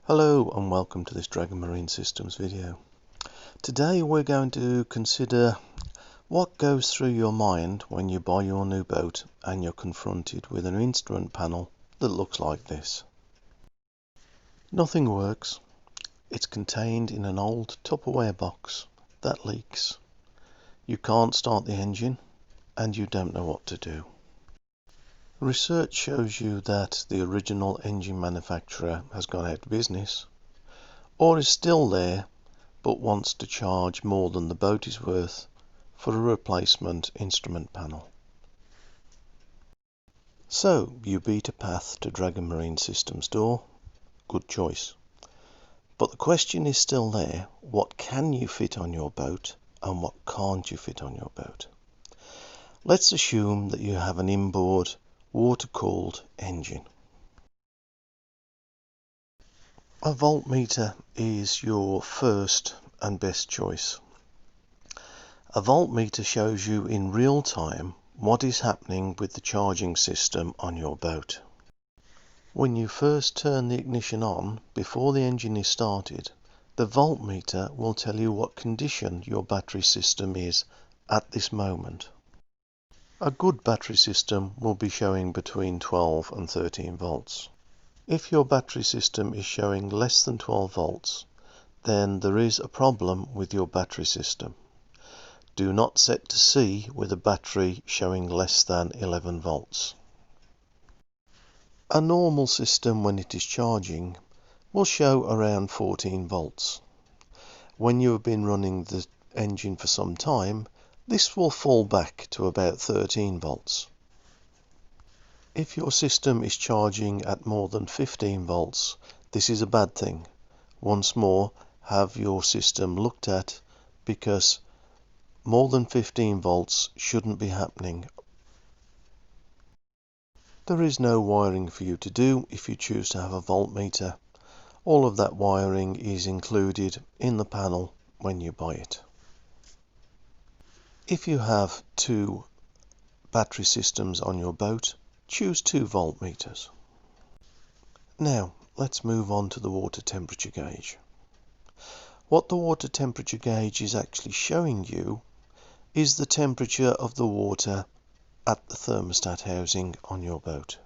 Hello and welcome to this Dragon Marine Systems video. Today we're going to consider what goes through your mind when you buy your new boat and you're confronted with an instrument panel that looks like this. Nothing works. It's contained in an old Tupperware box that leaks. You can't start the engine and you don't know what to do. Research shows you that the original engine manufacturer has gone out of business, or is still there but wants to charge more than the boat is worth for a replacement instrument panel. So you beat a path to Dragon Marine Systems door. Good choice. But the question is still there: what can you fit on your boat and what can't you fit on your boat? Let's assume that you have an inboard water-cooled engine. A voltmeter is your first and best choice. A voltmeter shows you in real time what is happening with the charging system on your boat. When you first turn the ignition on, before the engine is started, the voltmeter will tell you what condition your battery system is at this moment. A good battery system will be showing between 12 and 13 volts. If your battery system is showing less than 12 volts, then there is a problem with your battery system. Do not set to sea with a battery showing less than 11 volts. A normal system, when it is charging, will show around 14 volts. When you have been running the engine for some time, this will fall back to about 13 volts. If your system is charging at more than 15 volts, this is a bad thing. Once more, have your system looked at, because more than 15 volts shouldn't be happening. There is no wiring for you to do if you choose to have a voltmeter. All of that wiring is included in the panel when you buy it. If you have two battery systems on your boat, choose 2 voltmeters. Now let's move on to the water temperature gauge. What the water temperature gauge is actually showing you is the temperature of the water at the thermostat housing on your boat.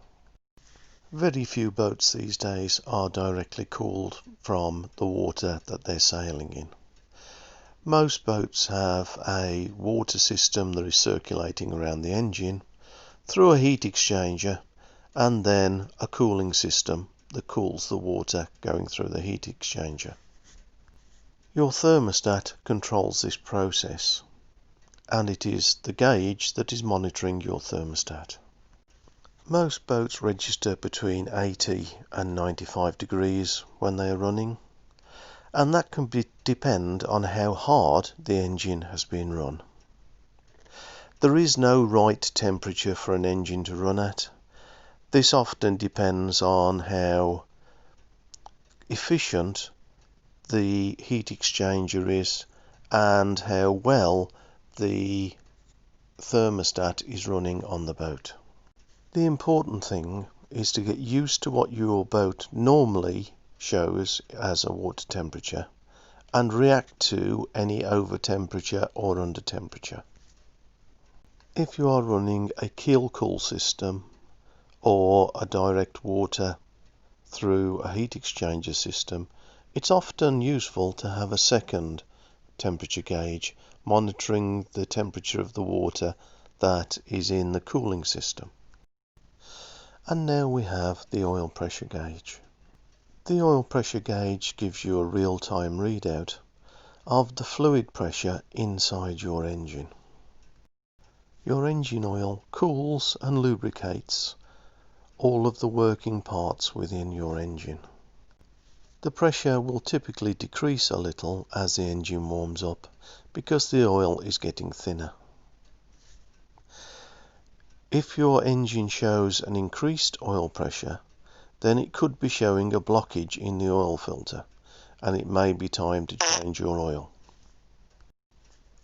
Very few boats these days are directly cooled from the water that they're sailing in. Most boats have a water system that is circulating around the engine through a heat exchanger, and then a cooling system that cools the water going through the heat exchanger. Your thermostat controls this process, and it is the gauge that is monitoring your thermostat. Most boats register between 80 and 95 degrees when they are running, and that can depend on how hard the engine has been run. There is no right temperature for an engine to run at. This often depends on how efficient the heat exchanger is and how well the thermostat is running on the boat. The important thing is to get used to what your boat normally shows as a water temperature and react to any over temperature or under temperature. If you are running a keel cool system or a direct water through a heat exchanger system, it's often useful to have a second temperature gauge monitoring the temperature of the water that is in the cooling system. And now we have the oil pressure gauge. The oil pressure gauge gives you a real-time readout of the fluid pressure inside your engine. Your engine oil cools and lubricates all of the working parts within your engine. The pressure will typically decrease a little as the engine warms up because the oil is getting thinner. If your engine shows an increased oil pressure, then it could be showing a blockage in the oil filter, and it may be time to change your oil.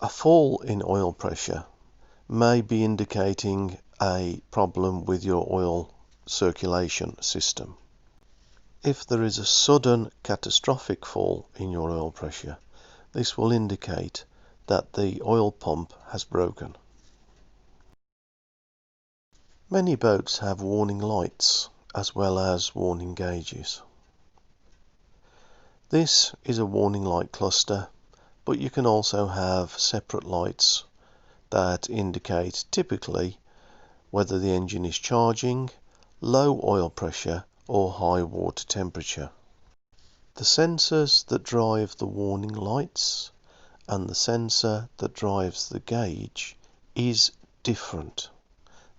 A fall in oil pressure may be indicating a problem with your oil circulation system. If there is a sudden catastrophic fall in your oil pressure, this will indicate that the oil pump has broken. Many boats have warning lights as well as warning gauges. This is a warning light cluster, but you can also have separate lights that indicate typically whether the engine is charging, low oil pressure or high water temperature. The sensors that drive the warning lights and the sensor that drives the gauge is different.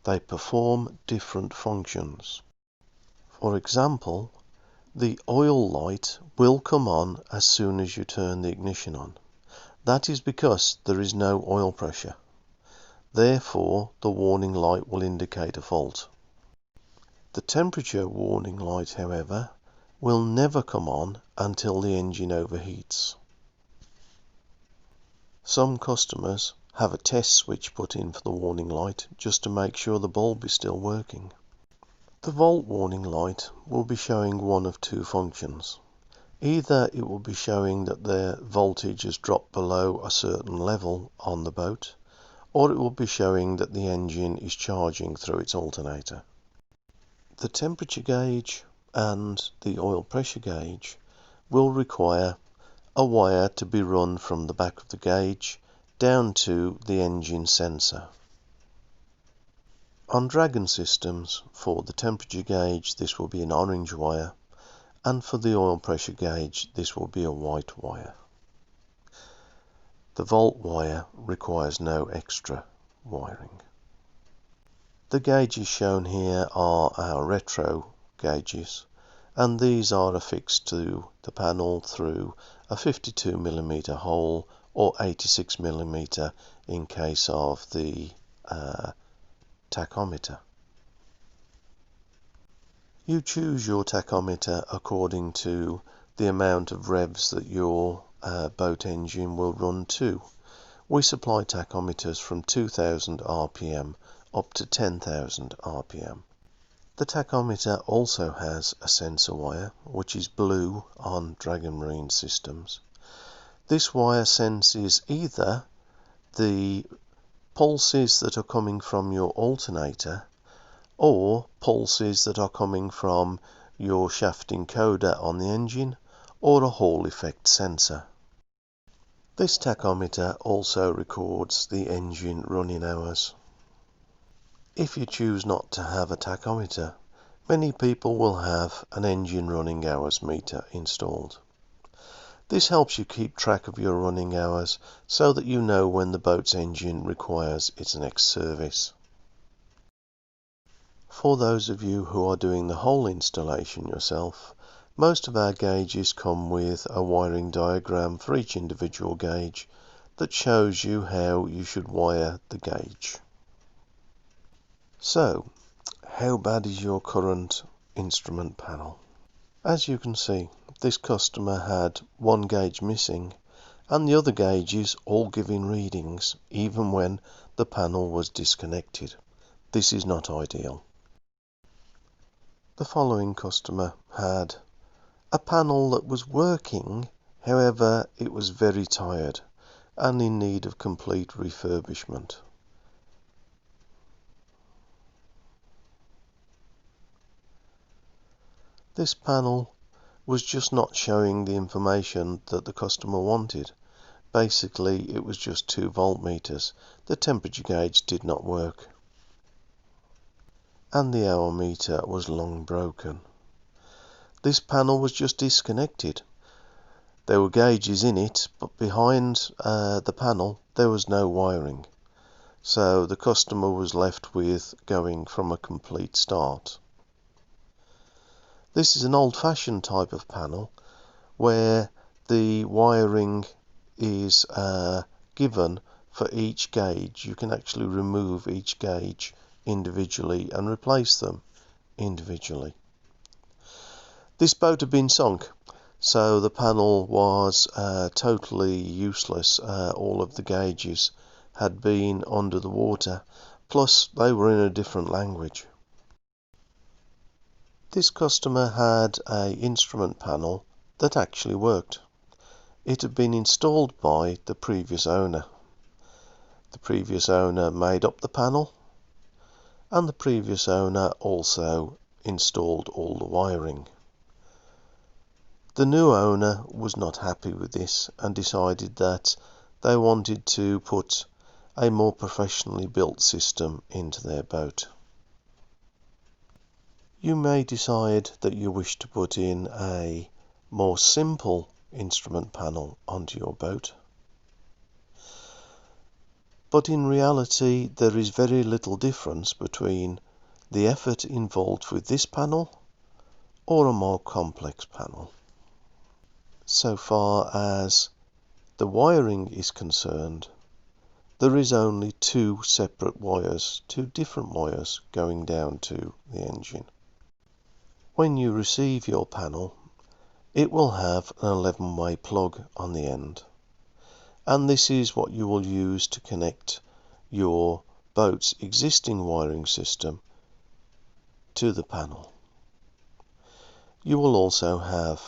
They perform different functions. For example, the oil light will come on as soon as you turn the ignition on. That is because there is no oil pressure. Therefore, the warning light will indicate a fault. The temperature warning light, however, will never come on until the engine overheats. Some customers have a test switch put in for the warning light just to make sure the bulb is still working. The volt warning light will be showing one of two functions. Either it will be showing that the voltage has dropped below a certain level on the boat, or it will be showing that the engine is charging through its alternator. The temperature gauge and the oil pressure gauge will require a wire to be run from the back of the gauge down to the engine sensor. On Dragon systems, for the temperature gauge this will be an orange wire, and for the oil pressure gauge this will be a white wire. The volt wire requires no extra wiring. The gauges shown here are our retro gauges, and these are affixed to the panel through a 52mm hole or 86mm in case of the tachometer. You choose your tachometer according to the amount of revs that your boat engine will run to. We supply tachometers from 2000 RPM up to 10,000 RPM. The tachometer also has a sensor wire, which is blue on Dragon Marine systems. This wire senses either the pulses that are coming from your alternator or pulses that are coming from your shaft encoder on the engine or a Hall effect sensor. This tachometer also records the engine running hours. If you choose not to have a tachometer, many people will have an engine running hours meter installed. This helps you keep track of your running hours so that you know when the boat's engine requires its next service. For those of you who are doing the whole installation yourself, most of our gauges come with a wiring diagram for each individual gauge that shows you how you should wire the gauge. So, how bad is your current instrument panel? As you can see, this customer had one gauge missing and the other gauges all giving readings even when the panel was disconnected. This is not ideal. The following customer had a panel that was working, however it was very tired and in need of complete refurbishment. This panel was just not showing the information that the customer wanted. Basically, it was just 2 voltmeters. The temperature gauge did not work. And the hour meter was long broken. This panel was just disconnected. There were gauges in it, but behind the panel there was no wiring. So the customer was left with going from a complete start. This is an old-fashioned type of panel where the wiring is given for each gauge. You can actually remove each gauge individually and replace them individually. This boat had been sunk, so the panel was totally useless. All of the gauges had been under the water, plus they were in a different language. This customer had an instrument panel that actually worked. It had been installed by the previous owner. The previous owner made up the panel, and the previous owner also installed all the wiring. The new owner was not happy with this and decided that they wanted to put a more professionally built system into their boat. You may decide that you wish to put in a more simple instrument panel onto your boat. But in reality, there is very little difference between the effort involved with this panel or a more complex panel. So far as the wiring is concerned, there is only two separate wires, two different wires going down to the engine. When you receive your panel, it will have an 11-way plug on the end, and this is what you will use to connect your boat's existing wiring system to the panel. You will also have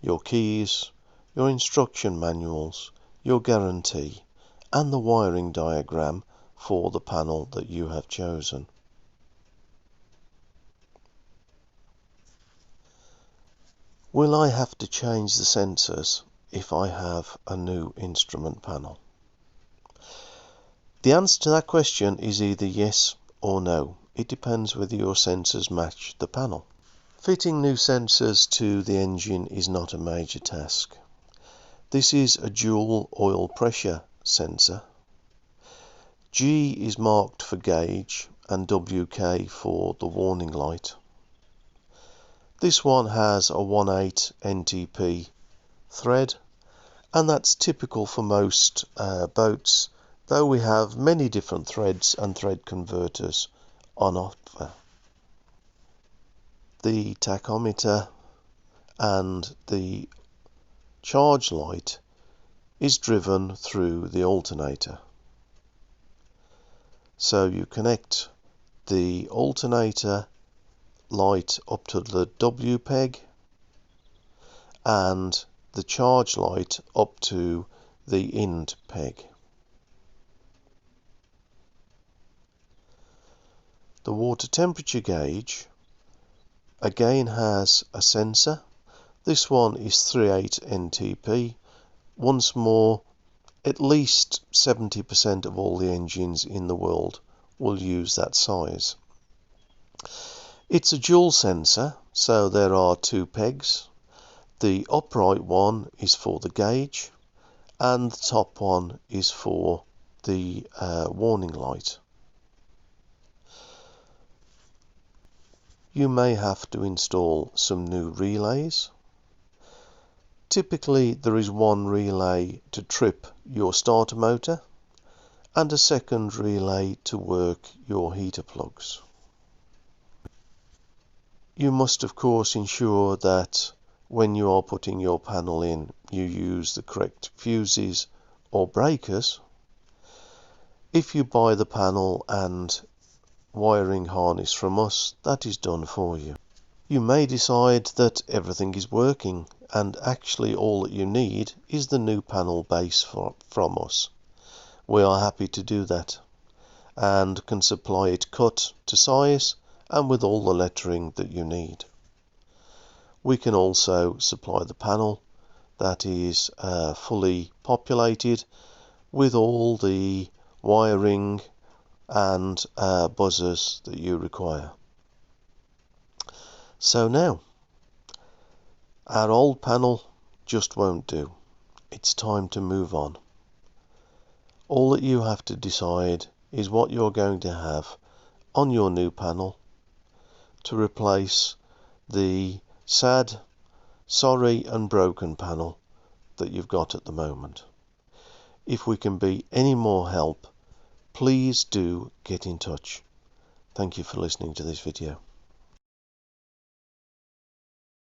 your keys, your instruction manuals, your guarantee, and the wiring diagram for the panel that you have chosen. Will I have to change the sensors if I have a new instrument panel? The answer to that question is either yes or no. It depends whether your sensors match the panel. Fitting new sensors to the engine is not a major task. This is a dual oil pressure sensor. G is marked for gauge and WK for the warning light. This one has a 1/8 NTP thread, and that's typical for most boats, though we have many different threads and thread converters on offer. The tachometer and the charge light is driven through the alternator. So you connect the alternator light up to the W peg and the charge light up to the IND peg. The water temperature gauge again has a sensor. This one is 3/8 NTP. Once more, at least 70% of all the engines in the world will use that size. It's a dual sensor, so there are two pegs. The upright one is for the gauge, and the top one is for the warning light. You may have to install some new relays. Typically, there is one relay to trip your starter motor and a second relay to work your heater plugs. You must of course ensure that when you are putting your panel in, you use the correct fuses or breakers. If you buy the panel and wiring harness from us, that is done for you. You may decide that everything is working and actually all that you need is the new panel base from us. We are happy to do that and can supply it cut to size and with all the lettering that you need. We can also supply the panel that is fully populated with all the wiring and buzzers that you require. So now, our old panel just won't do. It's time to move on. All that you have to decide is what you're going to have on your new panel to replace the sad, sorry and broken panel that you've got at the moment. If we can be any more help, please do get in touch. Thank you for listening to this video.